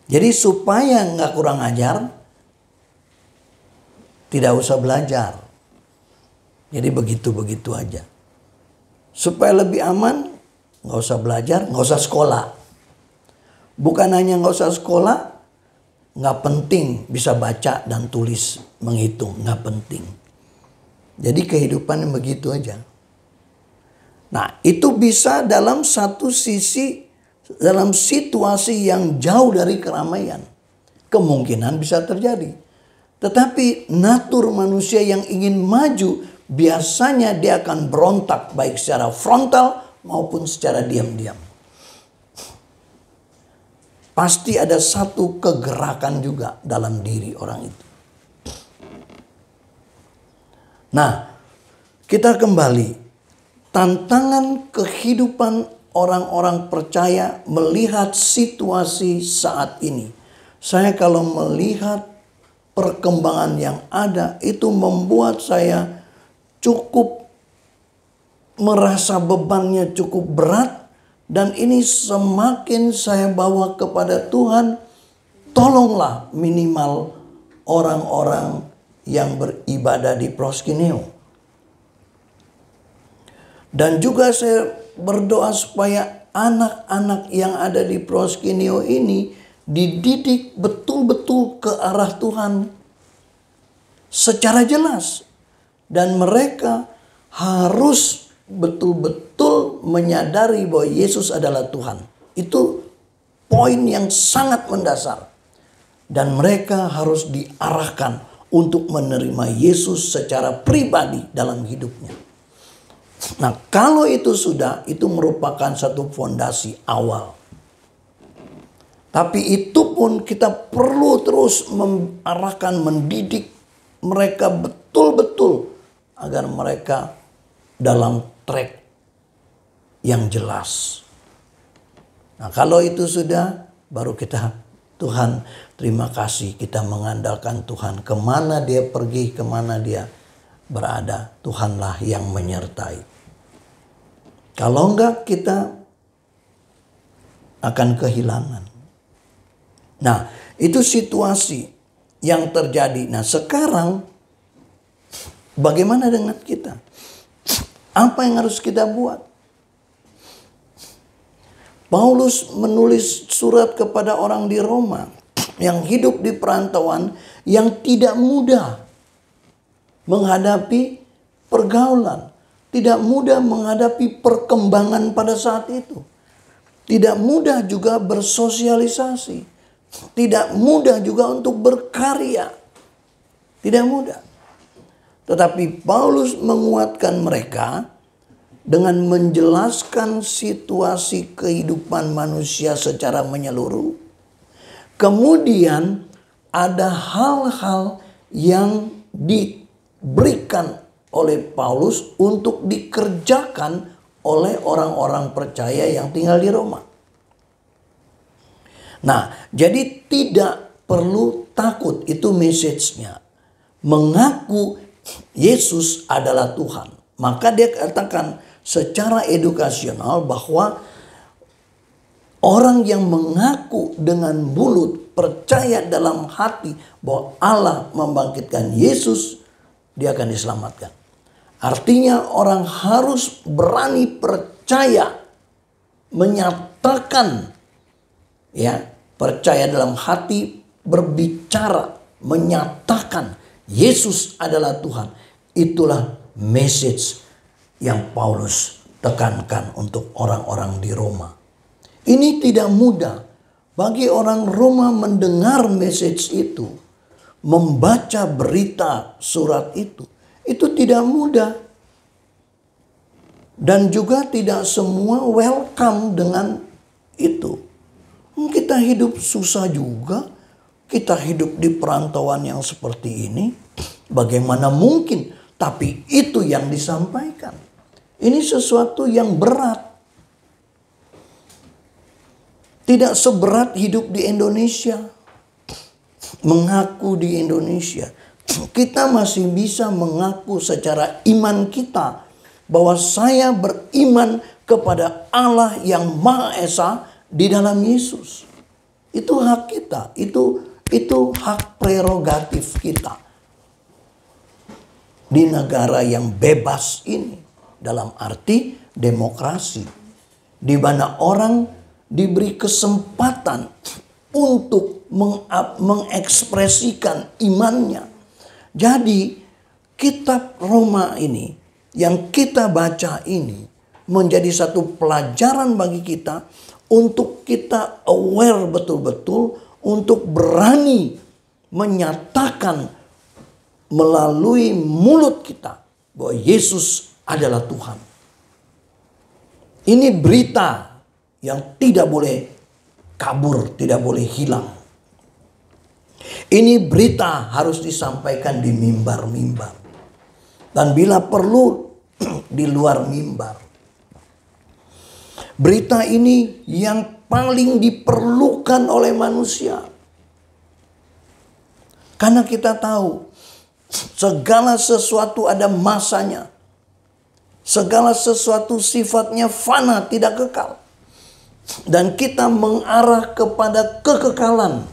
Jadi supaya nggak kurang ajar, tidak usah belajar. Jadi begitu-begitu aja. Supaya lebih aman, nggak usah belajar, nggak usah sekolah. Bukan hanya nggak usah sekolah, nggak penting bisa baca dan tulis, menghitung, nggak penting. Jadi kehidupan yang begitu aja. Nah, itu bisa dalam satu sisi, dalam situasi yang jauh dari keramaian. Kemungkinan bisa terjadi. Tetapi natur manusia yang ingin maju, biasanya dia akan berontak baik secara frontal maupun secara diam-diam. Pasti ada satu kegerakan juga dalam diri orang itu. Nah, kita kembali. Tantangan kehidupan orang-orang percaya melihat situasi saat ini. Saya kalau melihat perkembangan yang ada, itu membuat saya cukup merasa bebannya cukup berat. Dan ini semakin saya bawa kepada Tuhan, tolonglah minimal orang-orang yang beribadah di Proskineo. Dan juga saya berdoa supaya anak-anak yang ada di Proskineo ini dididik betul-betul ke arah Tuhan secara jelas. Dan mereka harus betul-betul menyadari bahwa Yesus adalah Tuhan. Itu poin yang sangat mendasar. Dan mereka harus diarahkan untuk menerima Yesus secara pribadi dalam hidupnya. Nah, kalau itu sudah, itu merupakan satu fondasi awal. Tapi itu pun kita perlu terus mengarahkan, mendidik mereka betul-betul agar mereka dalam track yang jelas. Nah, kalau itu sudah, baru kita, Tuhan terima kasih, kita mengandalkan Tuhan. Kemana dia pergi, kemana dia berada, Tuhanlah yang menyertai. Kalau enggak, kita akan kehilangan. Nah, itu situasi yang terjadi. Nah, sekarang bagaimana dengan kita? Apa yang harus kita buat? Paulus menulis surat kepada orang di Roma yang hidup di perantauan, yang tidak mudah menghadapi pergaulan, tidak mudah menghadapi perkembangan pada saat itu, tidak mudah juga bersosialisasi, tidak mudah juga untuk berkarya, tidak mudah. Tetapi Paulus menguatkan mereka dengan menjelaskan situasi kehidupan manusia secara menyeluruh. Kemudian ada hal-hal yang diberikan oleh Paulus untuk dikerjakan oleh orang-orang percaya yang tinggal di Roma. Nah, jadi tidak perlu takut, itu message-nya. Mengaku Yesus adalah Tuhan. Maka dia katakan secara edukasional bahwa orang yang mengaku dengan mulut, percaya dalam hati bahwa Allah membangkitkan Yesus, dia akan diselamatkan. Artinya orang harus berani percaya, menyatakan, ya, percaya dalam hati, berbicara, menyatakan Yesus adalah Tuhan. Itulah message yang Paulus tekankan untuk orang-orang di Roma. Ini tidak mudah bagi orang Roma mendengar message itu, membaca berita surat itu. Itu tidak mudah. Dan juga tidak semua welcome dengan itu. Kita hidup susah juga. Kita hidup di perantauan yang seperti ini. Bagaimana mungkin? Tapi itu yang disampaikan. Ini sesuatu yang berat. Tidak seberat hidup di Indonesia. Mengaku di Indonesia. Kita masih bisa mengaku secara iman kita bahwa saya beriman kepada Allah yang Maha Esa di dalam Yesus. Itu hak kita, itu hak prerogatif kita. Di negara yang bebas ini, dalam arti demokrasi, di mana orang diberi kesempatan untuk mengekspresikan imannya. Jadi kitab Roma ini yang kita baca ini menjadi satu pelajaran bagi kita untuk kita aware betul-betul, untuk berani menyatakan melalui mulut kita bahwa Yesus adalah Tuhan. Ini berita yang tidak boleh kabur, tidak boleh hilang. Ini berita harus disampaikan di mimbar-mimbar. Dan bila perlu di luar mimbar. Berita ini yang paling diperlukan oleh manusia. Karena kita tahu segala sesuatu ada masanya. Segala sesuatu sifatnya fana, tidak kekal. Dan kita mengarah kepada kekekalan.